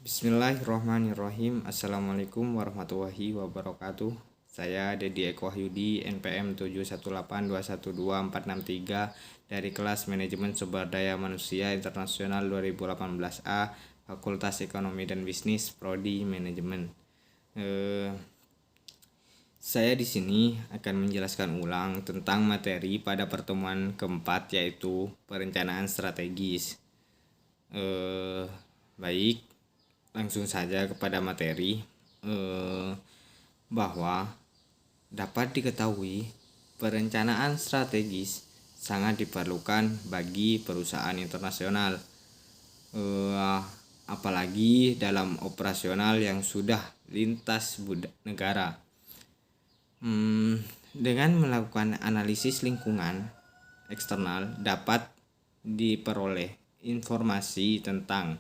Bismillahirrahmanirrahim. Assalamualaikum warahmatullahi wabarakatuh. Saya Dedi Eko Wahyudi, NPM 718212463 dari kelas Manajemen Sumber Daya Manusia Internasional 2018A, Fakultas Ekonomi dan Bisnis, Prodi Manajemen. Saya di sini akan menjelaskan ulang tentang materi pada pertemuan keempat, yaitu perencanaan strategis. Baik, langsung saja kepada materi. Bahwa dapat diketahui perencanaan strategis sangat diperlukan bagi perusahaan internasional, apalagi dalam operasional yang sudah lintas negara. Dengan melakukan analisis lingkungan eksternal dapat diperoleh informasi tentang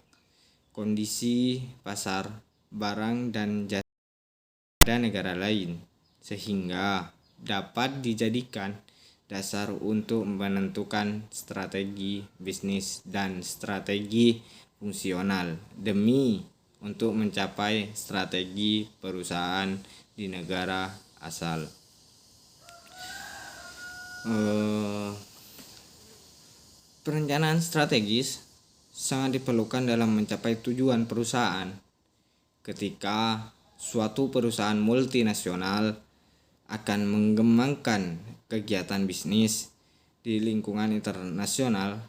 kondisi pasar, barang, dan jasa pada negara lain, sehingga dapat dijadikan dasar untuk menentukan strategi bisnis dan strategi fungsional demi untuk mencapai strategi perusahaan di negara asal. Perencanaan strategis sangat diperlukan dalam mencapai tujuan perusahaan. Ketika suatu perusahaan multinasional akan mengembangkan kegiatan bisnis di lingkungan internasional,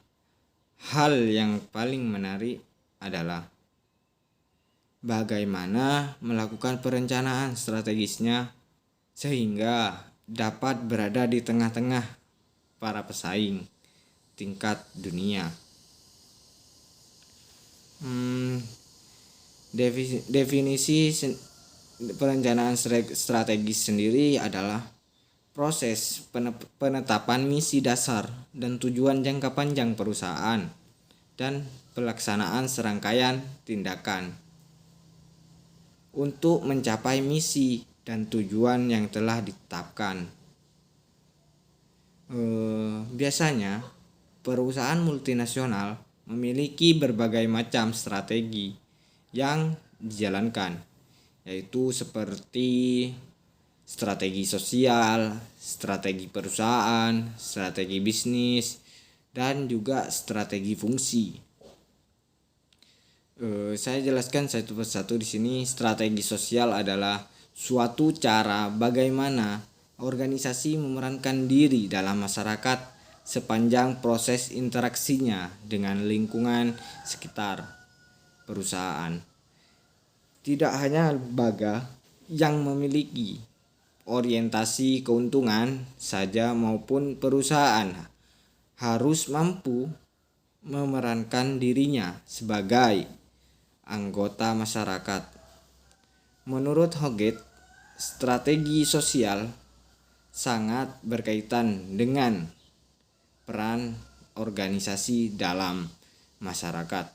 hal yang paling menarik adalah bagaimana melakukan perencanaan strategisnya sehingga dapat berada di tengah-tengah para pesaing tingkat dunia. Definisi perencanaan strategis sendiri adalah proses penetapan misi dasar dan tujuan jangka panjang perusahaan dan pelaksanaan serangkaian tindakan untuk mencapai misi dan tujuan yang telah ditetapkan. Biasanya perusahaan multinasional memiliki berbagai macam strategi yang dijalankan, yaitu seperti strategi sosial, strategi perusahaan, strategi bisnis, dan juga strategi fungsi. Saya jelaskan satu persatu di sini. Strategi sosial adalah suatu cara bagaimana organisasi memerankan diri dalam masyarakat sepanjang proses interaksinya dengan lingkungan sekitar perusahaan. Tidak hanya lembaga yang memiliki orientasi keuntungan saja, maupun perusahaan harus mampu memerankan dirinya sebagai anggota masyarakat. Menurut Hoget, strategi sosial sangat berkaitan dengan peran organisasi dalam masyarakat.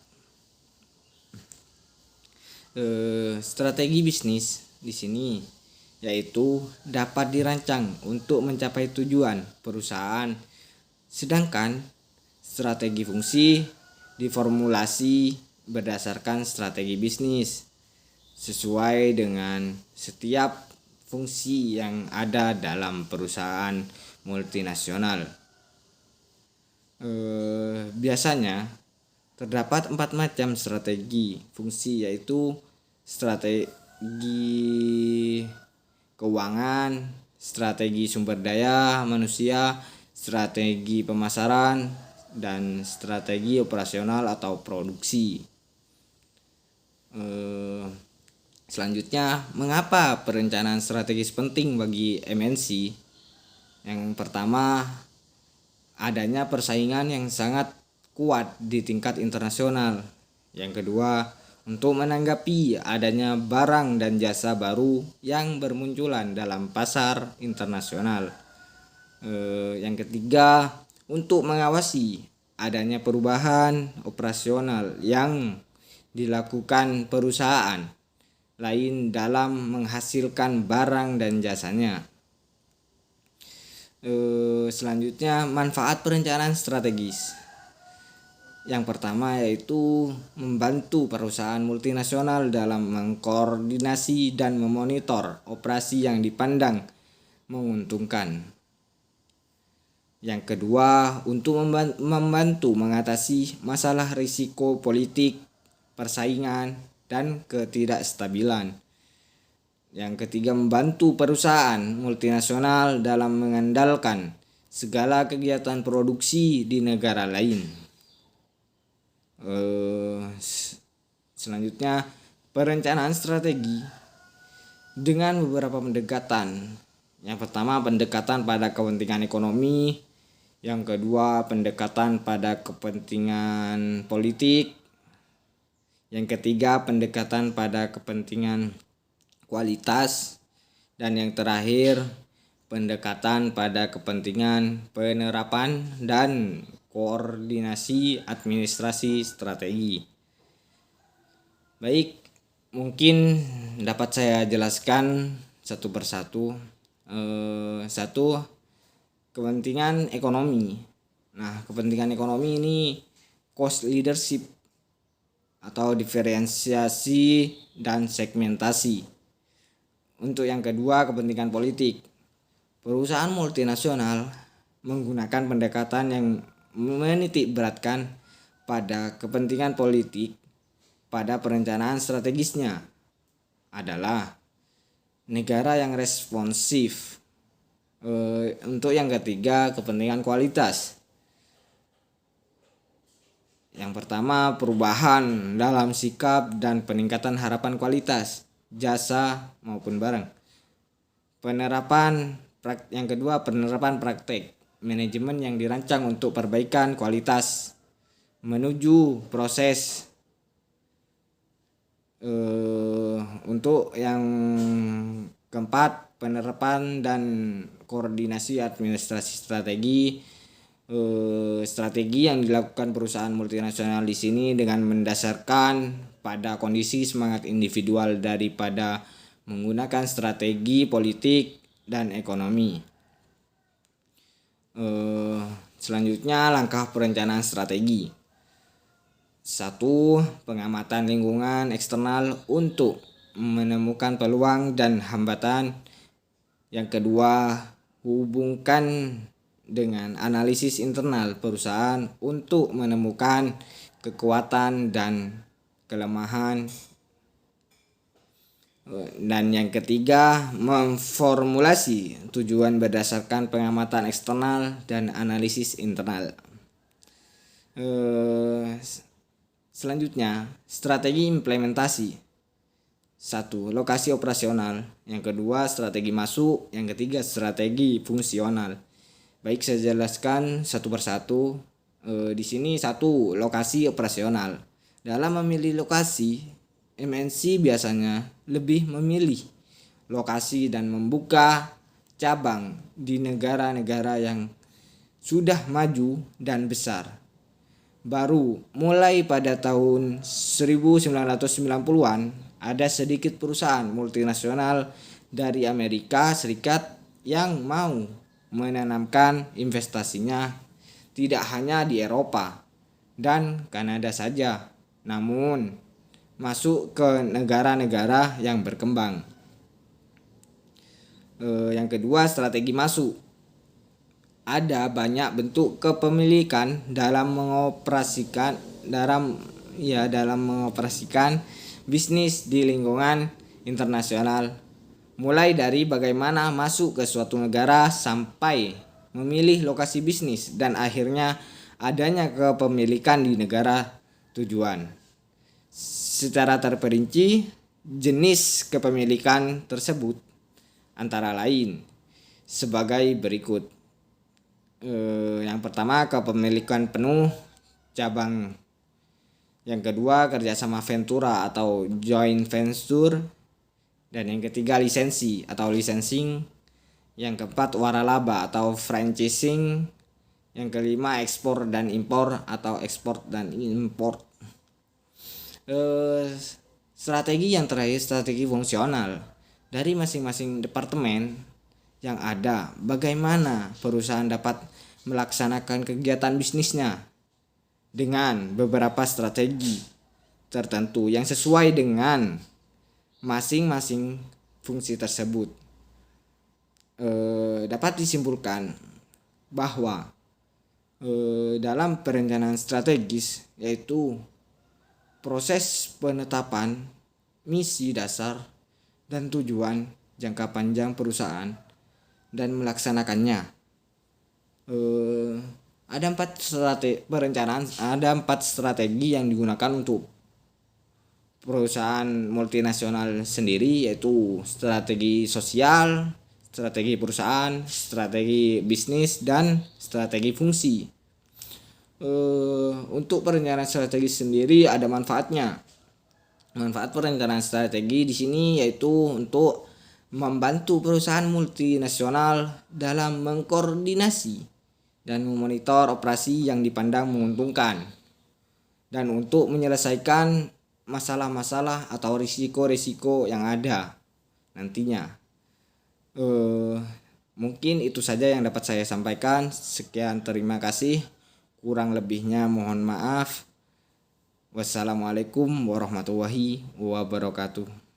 Strategi bisnis di sini yaitu dapat dirancang untuk mencapai tujuan perusahaan, sedangkan strategi fungsi diformulasi berdasarkan strategi bisnis sesuai dengan setiap fungsi yang ada dalam perusahaan multinasional. Biasanya terdapat 4 macam strategi fungsi, yaitu strategi keuangan, strategi sumber daya manusia, strategi pemasaran, dan strategi operasional atau produksi. Selanjutnya, mengapa perencanaan strategis penting bagi MNC? Yang pertama, adanya persaingan yang sangat kuat di tingkat internasional. Yang kedua, untuk menanggapi adanya barang dan jasa baru yang bermunculan dalam pasar internasional. Yang ketiga, untuk mengawasi adanya perubahan operasional yang dilakukan perusahaan lain dalam menghasilkan barang dan jasanya. Selanjutnya, manfaat perencanaan strategis. Yang pertama yaitu membantu perusahaan multinasional dalam mengkoordinasi dan memonitor operasi yang dipandang menguntungkan. Yang kedua, untuk membantu mengatasi masalah risiko politik, persaingan, dan ketidakstabilan. Yang ketiga, membantu perusahaan multinasional dalam mengandalkan segala kegiatan produksi di negara lain. Selanjutnya, perencanaan strategi dengan beberapa pendekatan. Yang pertama, pendekatan pada kepentingan ekonomi. Yang kedua, pendekatan pada kepentingan politik. Yang ketiga, pendekatan pada kepentingan kualitas. Dan yang terakhir, pendekatan pada kepentingan penerapan dan koordinasi administrasi strategi. Baik, mungkin dapat saya jelaskan satu persatu. Satu, kepentingan ekonomi. Nah, kepentingan ekonomi ini cost leadership atau diferensiasi dan segmentasi. Untuk yang kedua, kepentingan politik. Perusahaan multinasional menggunakan pendekatan yang menitik beratkan pada kepentingan politik pada perencanaan strategisnya adalah negara yang responsif. Untuk yang ketiga, kepentingan kualitas. Yang pertama, perubahan dalam sikap dan peningkatan harapan kualitas jasa maupun barang. Yang kedua, penerapan praktek manajemen yang dirancang untuk perbaikan kualitas menuju proses. Untuk yang keempat, penerapan dan koordinasi administrasi strategi. Strategi yang dilakukan perusahaan multinasional di sini dengan mendasarkan pada kondisi semangat individual daripada menggunakan strategi politik dan ekonomi. Selanjutnya, langkah perencanaan strategi. 1. Pengamatan lingkungan eksternal untuk menemukan peluang dan hambatan. Yang kedua, hubungkan dengan analisis internal perusahaan untuk menemukan kekuatan dan kelemahan. Dan yang ketiga, memformulasi tujuan berdasarkan pengamatan eksternal dan analisis internal. Selanjutnya, strategi implementasi. 1. Lokasi operasional. Yang kedua, strategi masuk. Yang ketiga, strategi fungsional. Baik, saya jelaskan satu persatu. Di sini 1. Lokasi operasional. Dalam memilih lokasi, MNC biasanya lebih memilih lokasi dan membuka cabang di negara-negara yang sudah maju dan besar. Baru mulai pada tahun 1990-an ada sedikit perusahaan multinasional dari Amerika Serikat yang mau menanamkan investasinya tidak hanya di Eropa dan Kanada saja, namun masuk ke negara-negara yang berkembang. Yang kedua, strategi masuk. Ada banyak bentuk kepemilikan dalam mengoperasikan bisnis di lingkungan internasional, mulai dari bagaimana masuk ke suatu negara sampai memilih lokasi bisnis dan akhirnya adanya kepemilikan di negara tujuan. Secara terperinci, jenis kepemilikan tersebut antara lain sebagai berikut. Yang pertama, kepemilikan penuh cabang. Yang kedua, kerjasama ventura atau joint venture. Dan yang ketiga, lisensi atau licensing. Yang keempat, waralaba atau franchising. Yang kelima, ekspor dan impor atau ekspor dan import. Strategi yang terakhir, strategi fungsional. Dari masing-masing departemen yang ada, bagaimana perusahaan dapat melaksanakan kegiatan bisnisnya. dengan beberapa strategi tertentu yang sesuai dengan masing-masing fungsi tersebut. Dapat disimpulkan bahwa dalam perencanaan strategis, yaitu proses penetapan misi dasar dan tujuan jangka panjang perusahaan dan melaksanakannya. Ada empat strategi yang digunakan untuk perusahaan multinasional sendiri, yaitu strategi sosial, strategi perusahaan, strategi bisnis, dan strategi fungsi. Untuk perencanaan strategi sendiri ada manfaatnya. Manfaat perencanaan strategi di sini yaitu untuk membantu perusahaan multinasional dalam mengkoordinasi dan memonitor operasi yang dipandang menguntungkan, dan untuk menyelesaikan masalah-masalah atau risiko-risiko yang ada nantinya. Mungkin itu saja yang dapat saya sampaikan. Sekian, terima kasih. Kurang lebihnya mohon maaf. Wassalamualaikum warahmatullahi wabarakatuh.